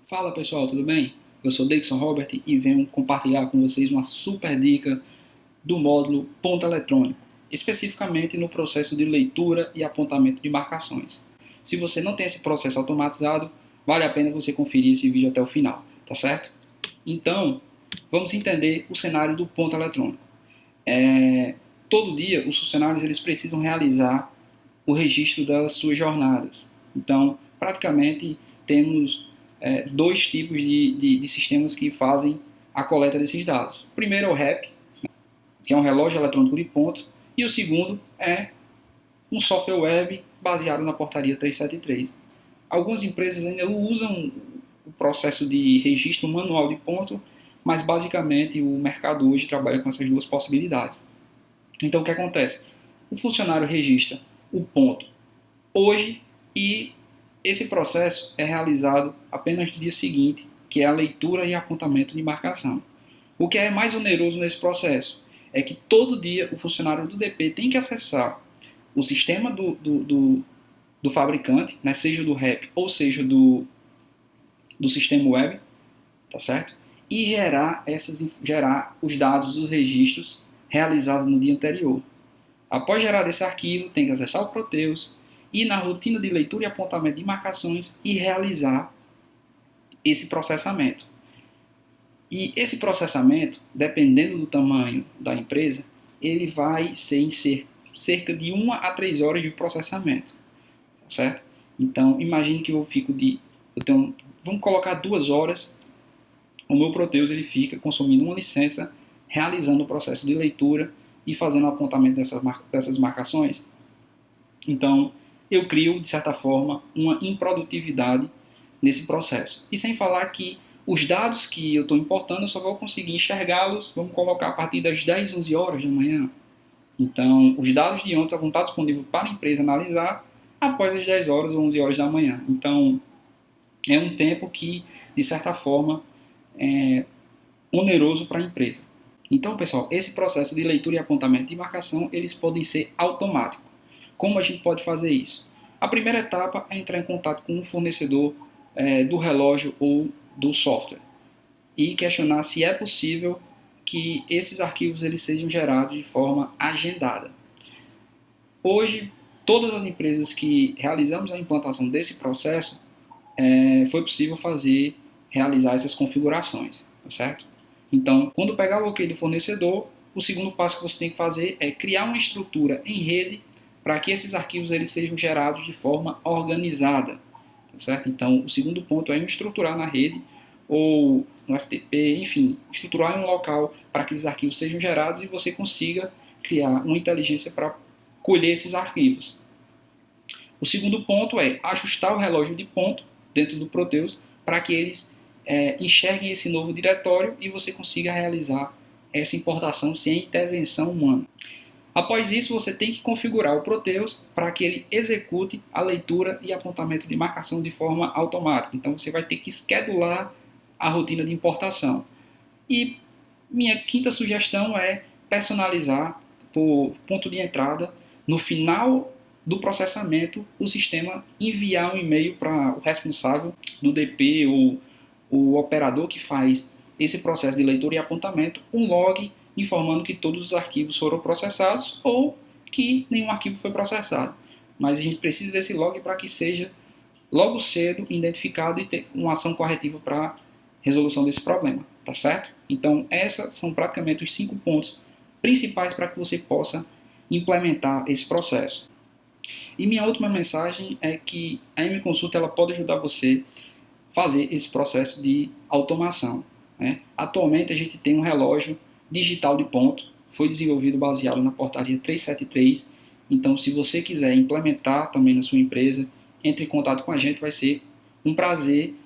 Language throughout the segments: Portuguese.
Fala pessoal, tudo bem? Eu sou Dixon Robert e venho compartilhar com vocês uma super dica do módulo Ponto Eletrônico, especificamente no processo de leitura e apontamento de marcações. Se você não tem esse processo automatizado, vale a pena você conferir esse vídeo até o final, tá certo? Então, vamos entender o cenário do ponto eletrônico. Todo dia os funcionários eles precisam realizar o registro das suas jornadas. Então, praticamente temos dois tipos de sistemas que fazem a coleta desses dados. O primeiro é o REP, que é um relógio eletrônico de ponto, e o segundo é um software web baseado na portaria 373. Algumas empresas ainda usam o processo de registro manual de ponto, mas basicamente o mercado hoje trabalha com essas duas possibilidades. Então o que acontece? O funcionário registra o ponto hoje e esse processo é realizado apenas no dia seguinte, que é a leitura e apontamento de marcação. O que é mais oneroso nesse processo é que todo dia o funcionário do DP tem que acessar o sistema do fabricante, né, seja do REP ou seja do sistema web, tá certo? E gerar os dados dos registros realizados no dia anterior. Após gerar esse arquivo, tem que acessar o Proteus, ir na rotina de leitura e apontamento de marcações e realizar esse processamento. E esse processamento, dependendo do tamanho da empresa, ele vai ser em cerca de 1 a 3 horas de processamento, tá certo? Então, imagine que vamos colocar 2 horas, o meu Proteus ele fica consumindo uma licença, realizando o processo de leitura e fazendo o apontamento dessas marcações. Então, eu crio, de certa forma, uma improdutividade nesse processo. E sem falar que os dados que eu estou importando, eu só vou conseguir enxergá-los, vamos colocar a partir das 10, 11 horas da manhã. Então, os dados de ontem vão estar disponíveis para a empresa analisar após as 10 horas ou 11 horas da manhã. Então, é um tempo que, de certa forma, é oneroso para a empresa. Então, pessoal, esse processo de leitura e apontamento de marcação, eles podem ser automáticos. Como a gente pode fazer isso? A primeira etapa é entrar em contato com o fornecedor do relógio ou do software e questionar se é possível que esses arquivos eles sejam gerados de forma agendada. Hoje, todas as empresas que realizamos a implantação desse processo, foi possível realizar essas configurações, tá certo? Então, quando pegar o ok do fornecedor, o segundo passo que você tem que fazer é criar uma estrutura em rede para que esses arquivos eles sejam gerados de forma organizada, tá certo? Então, o segundo ponto é estruturar na rede ou no FTP, enfim, estruturar em um local para que esses arquivos sejam gerados e você consiga criar uma inteligência para colher esses arquivos. O segundo ponto é ajustar o relógio de ponto dentro do Proteus para que eles enxerguem esse novo diretório e você consiga realizar essa importação sem intervenção humana. Após isso, você tem que configurar o Proteus para que ele execute a leitura e apontamento de marcação de forma automática. Então, você vai ter que schedular a rotina de importação. E minha quinta sugestão é personalizar por ponto de entrada, no final do processamento, o sistema enviar um e-mail para o responsável do DP ou o operador que faz esse processo de leitura e apontamento, um log informando que todos os arquivos foram processados ou que nenhum arquivo foi processado. Mas a gente precisa desse log para que seja logo cedo identificado e ter uma ação corretiva para a resolução desse problema, tá certo? Então, esses são praticamente os 5 pontos principais para que você possa implementar esse processo. E minha última mensagem é que a M-Consulta ela pode ajudar você a fazer esse processo de automação, né? Atualmente a gente tem um relógio digital de ponto, foi desenvolvido baseado na portaria 373, então se você quiser implementar também na sua empresa, entre em contato com a gente, vai ser um prazer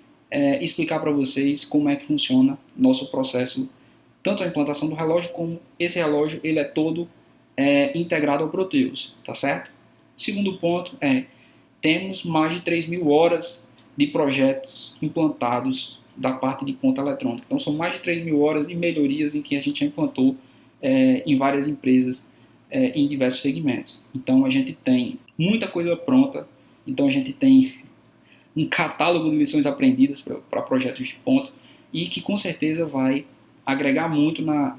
explicar para vocês como é que funciona nosso processo, tanto a implantação do relógio como esse relógio ele é todo integrado ao Proteus, tá certo? Segundo ponto temos mais de 3.000 horas de projetos implantados da parte de ponta eletrônica. Então são mais de 3.000 horas de melhorias em que a gente já implantou em várias empresas em diversos segmentos. Então a gente tem muita coisa pronta, então a gente tem um catálogo de lições aprendidas para projetos de ponto e que com certeza vai agregar muito para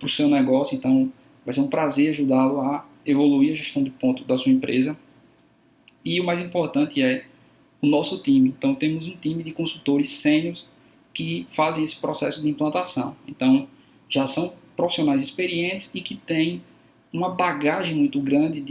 o seu negócio. Então vai ser um prazer ajudá-lo a evoluir a gestão de ponto da sua empresa. E o mais importante é o nosso time. Então temos um time de consultores sêniores que fazem esse processo de implantação. Então já são profissionais experientes e que têm uma bagagem muito grande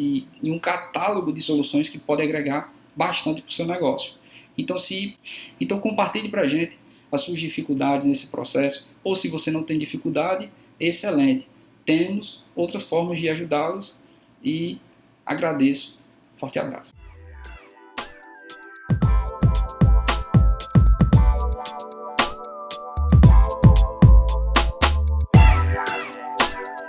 e um catálogo de soluções que pode agregar bastante para o seu negócio. Então compartilhe para a gente as suas dificuldades nesse processo, ou se você não tem dificuldade, excelente. Temos outras formas de ajudá-los e agradeço. Forte abraço.